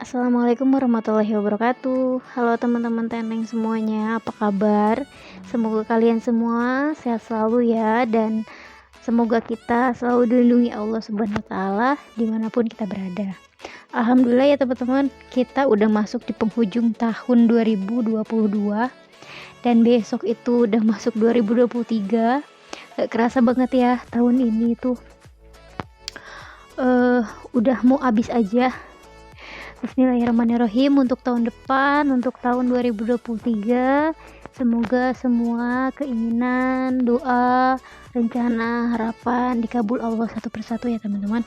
Assalamualaikum warahmatullahi wabarakatuh. Halo teman-teman Teneng semuanya, apa kabar? Semoga kalian semua sehat selalu ya, dan semoga kita selalu dilindungi Allah Subhanahu wa Ta'ala dimanapun kita berada. Alhamdulillah ya teman-teman, kita udah masuk di penghujung tahun 2022 dan besok itu udah masuk 2023. Gak kerasa banget ya, tahun ini tuh udah mau habis aja. Bismillahirrahmanirrahim. Untuk tahun depan, untuk tahun 2023, semoga semua keinginan, doa, rencana, harapan dikabul Allah satu persatu ya teman-teman.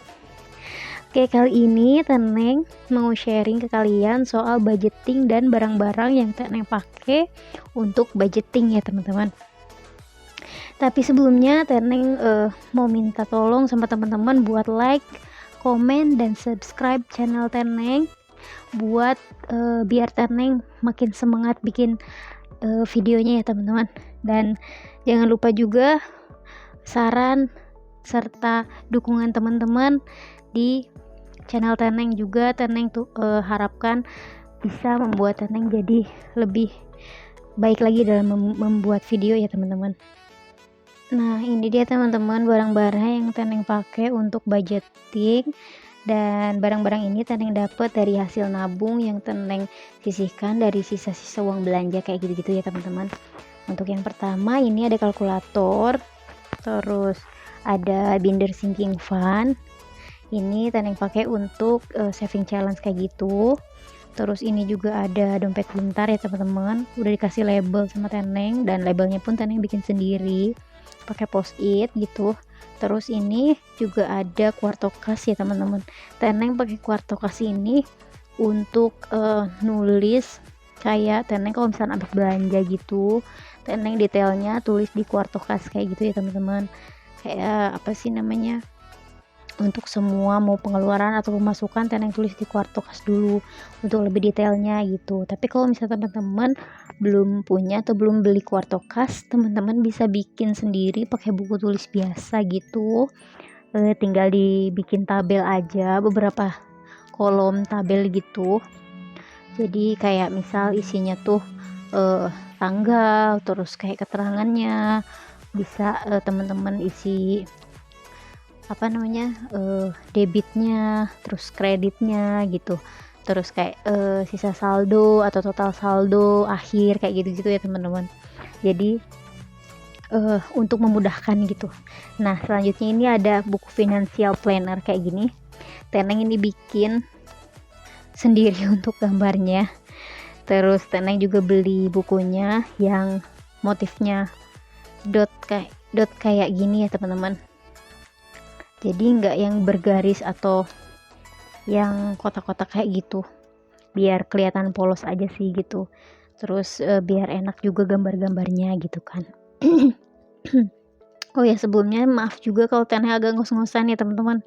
Oke, kali ini Teneng mau sharing ke kalian soal budgeting dan barang-barang yang Teneng pakai untuk budgeting ya teman-teman. Tapi sebelumnya Teneng mau minta tolong sama teman-teman buat like, komen, dan subscribe channel Teneng buat biar Teneng makin semangat bikin videonya ya teman-teman. Dan jangan lupa juga saran serta dukungan teman-teman di channel Teneng juga. Teneng tuh harapkan bisa membuat Teneng jadi lebih baik lagi dalam membuat video ya teman-teman. Nah, ini dia teman-teman barang-barang yang Teneng pakai untuk budgeting. Dan barang-barang ini Teneng dapat dari hasil nabung yang Teneng sisihkan dari sisa-sisa uang belanja kayak gitu-gitu ya teman-teman. Untuk yang pertama ini ada kalkulator, terus ada binder sinking fund. Ini Teneng pakai untuk saving challenge kayak gitu. Terus ini juga ada dompet pintar ya teman-teman, udah dikasih label sama Teneng, dan labelnya pun Teneng bikin sendiri pakai post-it gitu. Terus ini juga ada kuartokas ya teman-teman. Teneng pakai kuartokas ini untuk nulis kayak Teneng kalau misalnya habis belanja gitu, Teneng detailnya tulis di kuartokas kayak gitu ya teman-teman. Kayak apa sih namanya, untuk semua mau pengeluaran atau pemasukan Teneng tulis di kuartokas dulu untuk lebih detailnya gitu. Tapi kalau misalnya teman-teman belum punya atau belum beli kuartokas, teman-teman bisa bikin sendiri pakai buku tulis biasa gitu. Tinggal dibikin tabel aja, beberapa kolom tabel gitu. Jadi kayak misal isinya tuh tanggal, terus kayak keterangannya, bisa teman-teman isi apa namanya, debitnya, terus kreditnya gitu, terus kayak sisa saldo atau total saldo akhir kayak gitu-gitu ya teman-teman. Jadi untuk memudahkan gitu. Nah, selanjutnya ini ada buku financial planner kayak gini. Teneng ini bikin sendiri untuk gambarnya. Terus Teneng juga beli bukunya yang motifnya dot kayak gini ya teman-teman. Jadi nggak yang bergaris atau yang kotak-kotak kayak gitu, biar kelihatan polos aja sih gitu. Terus biar enak juga gambar-gambarnya gitu kan. Oh ya, sebelumnya maaf juga kalau Teneng agak ngos-ngosan ya teman-teman,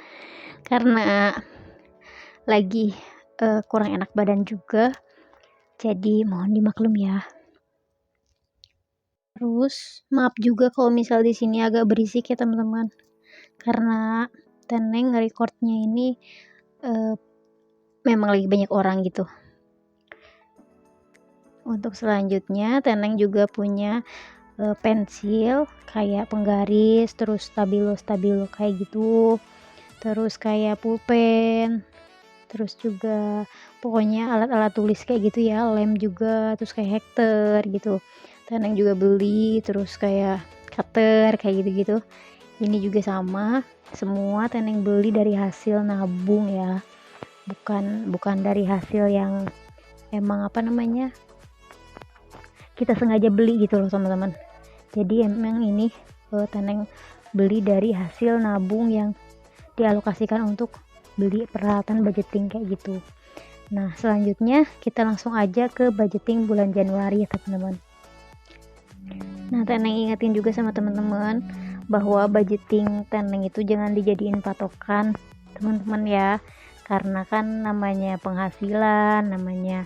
karena lagi kurang enak badan juga, jadi mohon dimaklum ya. Terus maaf juga kalau misal di sini agak berisik ya teman-teman, karena Teneng recordnya ini memang lagi banyak orang gitu. Untuk selanjutnya Teneng juga punya pensil kayak penggaris, terus stabilo kayak gitu, terus kayak pulpen, terus juga pokoknya alat-alat tulis kayak gitu ya, lem juga, terus kayak hektar gitu Teneng juga beli, terus kayak cutter kayak gitu-gitu. Ini juga sama, semua Teneng beli dari hasil nabung ya, bukan dari hasil yang emang apa namanya kita sengaja beli gitu loh teman-teman. Jadi emang ini Teneng beli dari hasil nabung yang dialokasikan untuk beli peralatan budgeting kayak gitu. Nah, selanjutnya kita langsung aja ke budgeting bulan Januari ya teman-teman. Nah, Teneng ingetin juga sama teman-teman bahwa budgeting Teneng itu jangan dijadiin patokan teman-teman ya, karena kan namanya penghasilan, namanya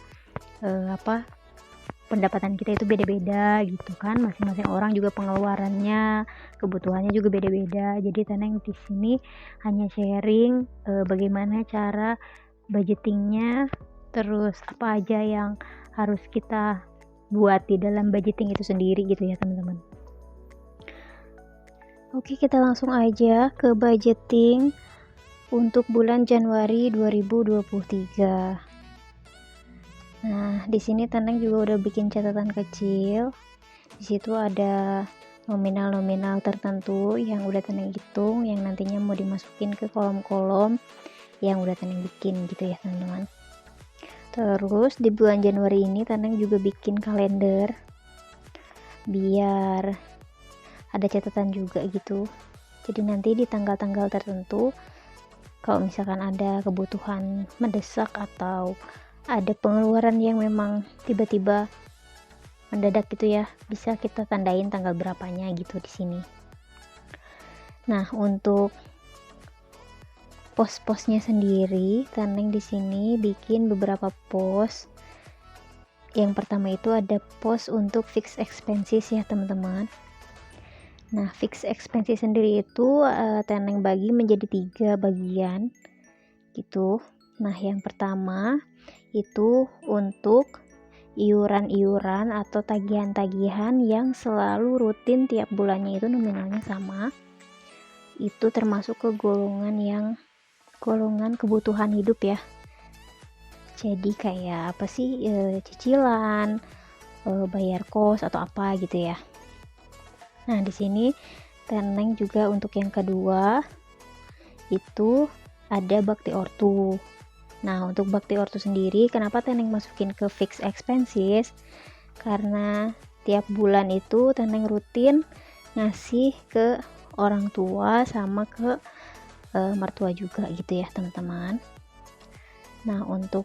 pendapatan kita itu beda-beda gitu kan, masing-masing orang juga pengeluarannya, kebutuhannya juga beda-beda. Jadi Teneng di sini hanya sharing bagaimana cara budgetingnya terus apa aja yang harus kita buat di dalam budgeting itu sendiri gitu ya teman-teman. Oke, kita langsung aja ke budgeting untuk bulan Januari 2023. Nah, di sini Teneng juga udah bikin catatan kecil. Di situ ada nominal-nominal tertentu yang udah Teneng hitung, yang nantinya mau dimasukin ke kolom-kolom yang udah Teneng bikin gitu ya teman-teman. Terus di bulan Januari ini Teneng juga bikin kalender biar ada catatan juga gitu. Jadi nanti di tanggal-tanggal tertentu kalau misalkan ada kebutuhan mendesak atau ada pengeluaran yang memang tiba-tiba mendadak gitu ya, bisa kita tandain tanggal berapanya gitu di sini. Nah, untuk pos-posnya sendiri, Teneng di sini bikin beberapa pos. Yang pertama itu ada pos untuk fixed expenses ya teman-teman. Nah, fixed expenses sendiri itu Teneng bagi menjadi 3 bagian gitu. Nah, yang pertama itu untuk iuran-iuran atau tagihan-tagihan yang selalu rutin tiap bulannya, itu nominalnya sama. Itu termasuk ke golongan kebutuhan hidup ya. Jadi kayak apa sih, cicilan, bayar kos atau apa gitu ya. Nah, di sini Teneng juga untuk yang kedua itu ada bakti ortu. Nah, untuk bakti ortu sendiri kenapa Teneng masukin ke fixed expenses? Karena tiap bulan itu Teneng rutin ngasih ke orang tua sama ke mertua juga gitu ya teman-teman. Nah, untuk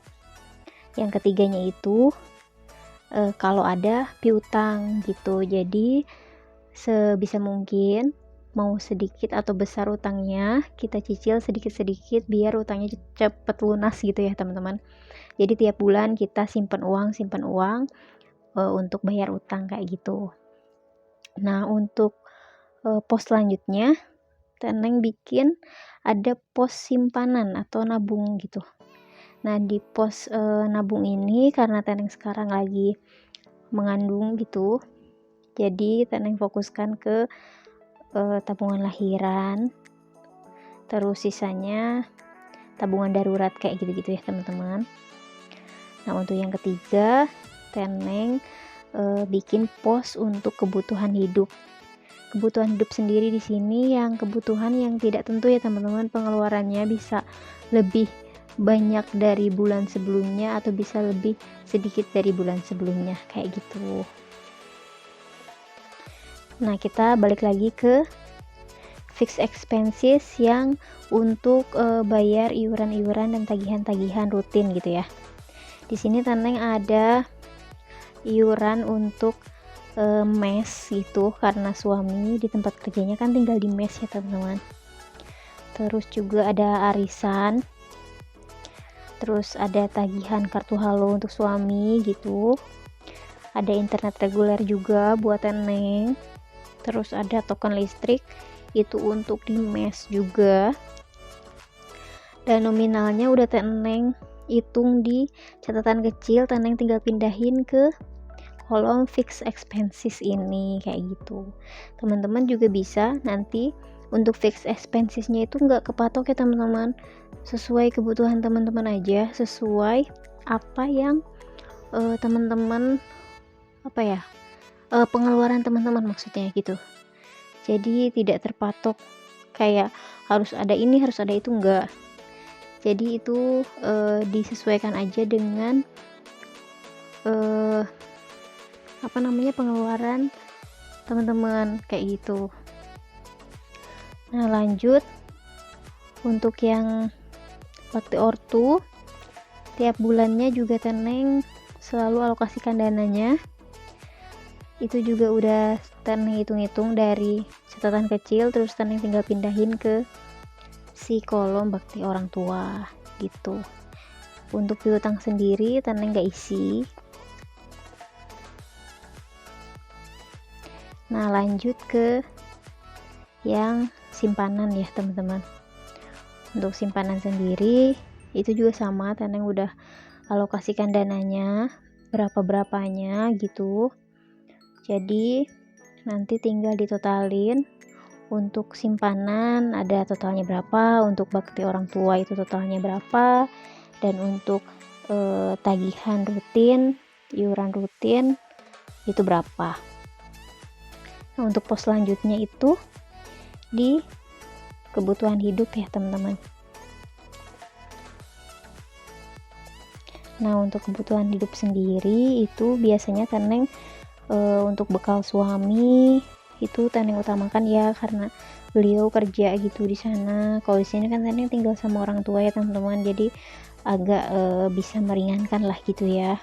yang ketiganya itu kalau ada piutang gitu, jadi sebisa mungkin mau sedikit atau besar utangnya kita cicil sedikit-sedikit biar utangnya cepet lunas gitu ya teman-teman. Jadi tiap bulan kita simpan uang untuk bayar utang kayak gitu. Nah, untuk pos selanjutnya Teneng bikin ada pos simpanan atau nabung gitu. Nah, di pos nabung ini karena Teneng sekarang lagi mengandung gitu, jadi Teneng fokuskan ke tabungan lahiran, terus sisanya tabungan darurat kayak gitu-gitu ya teman-teman. Nah, untuk yang ketiga Teneng bikin pos untuk kebutuhan hidup. Kebutuhan hidup sendiri di sini yang kebutuhan yang tidak tentu ya teman-teman, pengeluarannya bisa lebih banyak dari bulan sebelumnya atau bisa lebih sedikit dari bulan sebelumnya kayak gitu. Nah, kita balik lagi ke fixed expenses yang untuk bayar iuran-iuran dan tagihan-tagihan rutin gitu ya. Di sini Teneng ada iuran untuk mes gitu, karena suami di tempat kerjanya kan tinggal di mes ya teman-teman. Terus juga ada arisan, terus ada tagihan kartu halo untuk suami gitu, ada internet reguler juga buat Teneng, terus ada token listrik itu untuk di mes juga, dan nominalnya udah Teneng hitung di catatan kecil, Teneng tinggal pindahin ke kolom fixed expenses ini kayak gitu. Teman-teman juga bisa nanti untuk fixed expensesnya itu nggak kepatok ya teman-teman, sesuai kebutuhan teman-teman aja, sesuai apa yang teman-teman pengeluaran teman-teman maksudnya gitu. Jadi tidak terpatok kayak harus ada ini harus ada itu, enggak. Jadi itu disesuaikan aja dengan pengeluaran teman-teman kayak gitu. Nah, lanjut untuk yang bakti ortu, tiap bulannya juga Teneng selalu alokasikan dananya. Itu juga udah Teneng hitung-hitung dari catatan kecil, terus Teneng tinggal pindahin ke si kolom bakti orang tua gitu. Untuk piutang sendiri Teneng gak isi. Nah, lanjut ke yang simpanan ya teman-teman. Untuk simpanan sendiri itu juga sama, Teneng udah alokasikan dananya berapanya gitu. Jadi nanti tinggal ditotalin untuk simpanan ada totalnya berapa, untuk bakti orang tua itu totalnya berapa, dan untuk tagihan rutin, iuran rutin itu berapa. Nah, untuk pos selanjutnya itu di kebutuhan hidup ya teman-teman. Nah, untuk kebutuhan hidup sendiri itu biasanya Teneng untuk bekal suami itu Teneng utamakan ya, karena beliau kerja gitu di sana. Kalau di sini kan Teneng tinggal sama orang tua ya teman-teman, jadi agak bisa meringankan lah gitu ya.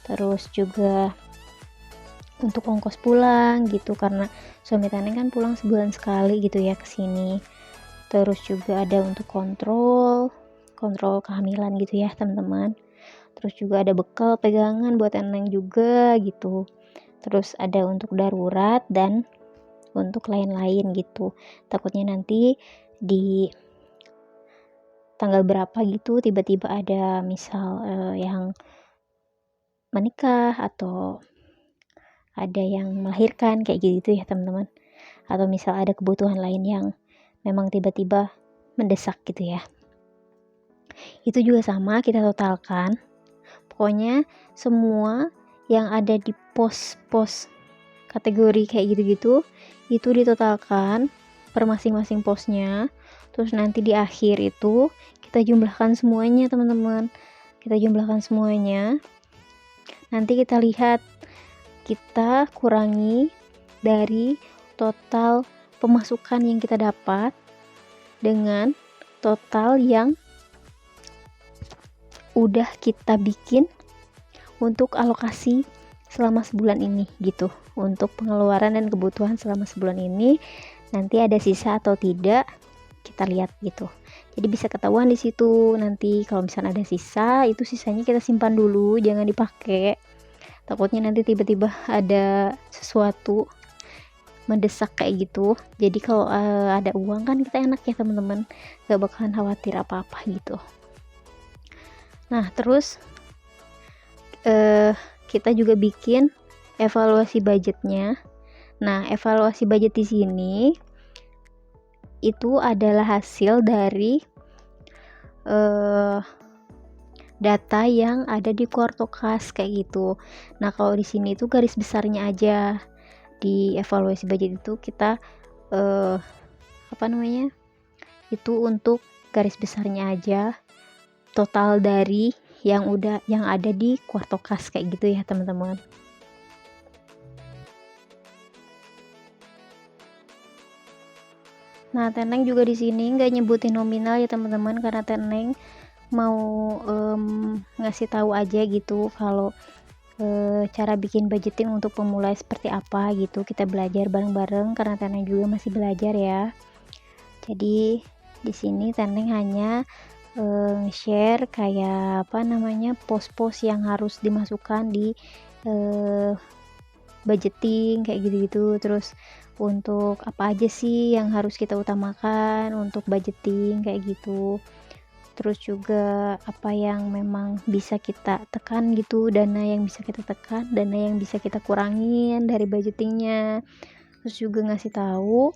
Terus juga untuk ongkos pulang gitu, karena suami Teneng kan pulang sebulan sekali gitu ya ke sini. Terus juga ada untuk kontrol kehamilan gitu ya teman-teman. Terus juga ada bekal pegangan buat Teneng juga gitu. Terus ada untuk darurat dan untuk lain-lain gitu. Takutnya nanti di tanggal berapa gitu tiba-tiba ada misal yang menikah atau ada yang melahirkan kayak gitu ya teman-teman, atau misal ada kebutuhan lain yang memang tiba-tiba mendesak gitu ya. Itu juga sama kita totalkan. Pokoknya semua yang ada di pos-pos kategori kayak gitu-gitu itu ditotalkan per masing-masing posnya. Terus nanti di akhir itu kita jumlahkan semuanya teman-teman. Kita jumlahkan semuanya. Nanti kita lihat, kita kurangi dari total pemasukan yang kita dapat dengan total yang udah kita bikin untuk alokasi selama sebulan ini gitu. Untuk pengeluaran dan kebutuhan selama sebulan ini nanti ada sisa atau tidak kita lihat gitu. Jadi bisa ketahuan di situ nanti kalau misalnya ada sisa, itu sisanya kita simpan dulu, jangan dipakai. Takutnya nanti tiba-tiba ada sesuatu mendesak kayak gitu. Jadi kalau ada uang kan kita enak ya teman-teman, gak bakalan khawatir apa-apa gitu. Nah terus kita juga bikin evaluasi budgetnya. Nah, evaluasi budget di sini itu adalah hasil dari data yang ada di Quartokas kayak gitu. Nah, kalau di sini itu garis besarnya aja. Di evaluasi budget itu kita itu untuk garis besarnya aja. Total dari yang ada di Quartokas kayak gitu ya teman-teman. Nah, Teneng juga di sini nggak nyebutin nominal ya teman-teman, karena Teneng mau ngasih tahu aja gitu kalau cara bikin budgeting untuk pemula seperti apa gitu. Kita belajar bareng-bareng karena Teneng juga masih belajar ya. Jadi di sini Teneng hanya share kayak pos-pos yang harus dimasukkan di budgeting kayak gitu-gitu. Terus untuk apa aja sih yang harus kita utamakan untuk budgeting kayak gitu. Terus juga apa yang memang bisa kita tekan gitu, dana yang bisa kita tekan, dana yang bisa kita kurangin dari budgetingnya. Terus juga ngasih tahu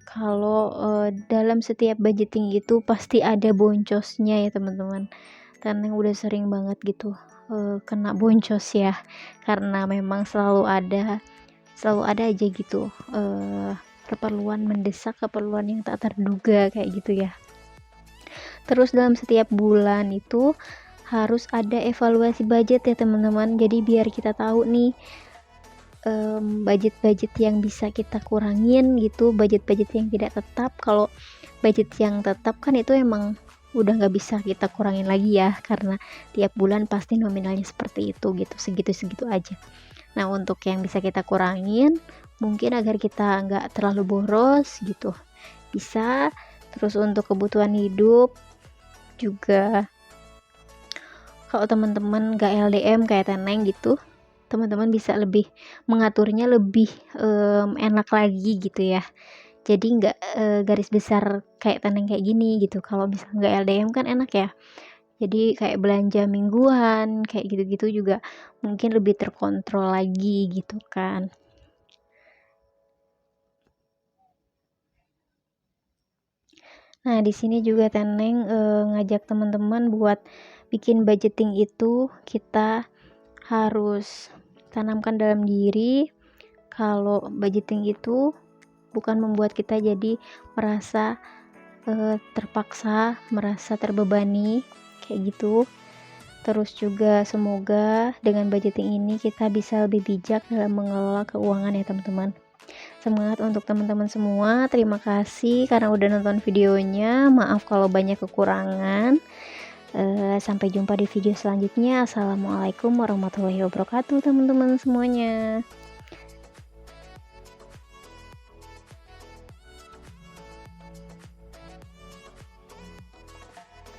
kalau dalam setiap budgeting itu pasti ada boncosnya ya teman-teman. Karena udah sering banget gitu kena boncos ya, karena memang selalu ada aja gitu keperluan mendesak, keperluan yang tak terduga kayak gitu ya. Terus dalam setiap bulan itu harus ada evaluasi budget ya teman-teman, jadi biar kita tahu nih budget-budget yang bisa kita kurangin gitu, budget-budget yang tidak tetap. Kalau budget yang tetap kan itu emang udah nggak bisa kita kurangin lagi ya, karena tiap bulan pasti nominalnya seperti itu gitu, segitu-segitu aja. Nah, untuk yang bisa kita kurangin mungkin agar kita nggak terlalu boros gitu bisa. Terus untuk kebutuhan hidup juga, kalau teman-teman nggak LDM kayak Teneng gitu, teman-teman bisa lebih mengaturnya lebih enak lagi gitu ya. Jadi nggak garis besar kayak Teneng kayak gini gitu. Kalau misalnya nggak LDM kan enak ya, Jadi kayak belanja mingguan, kayak gitu-gitu juga mungkin lebih terkontrol lagi gitu kan. Nah, di sini juga Teneng ngajak teman-teman buat bikin budgeting itu kita harus tanamkan dalam diri kalau budgeting itu bukan membuat kita jadi merasa terpaksa, merasa terbebani kayak gitu. Terus juga semoga dengan budgeting ini kita bisa lebih bijak dalam mengelola keuangan ya teman-teman. Semangat untuk teman-teman semua. Terima kasih karena udah nonton videonya. Maaf kalau banyak kekurangan. Sampai jumpa di video selanjutnya. Assalamualaikum warahmatullahi wabarakatuh teman-teman semuanya.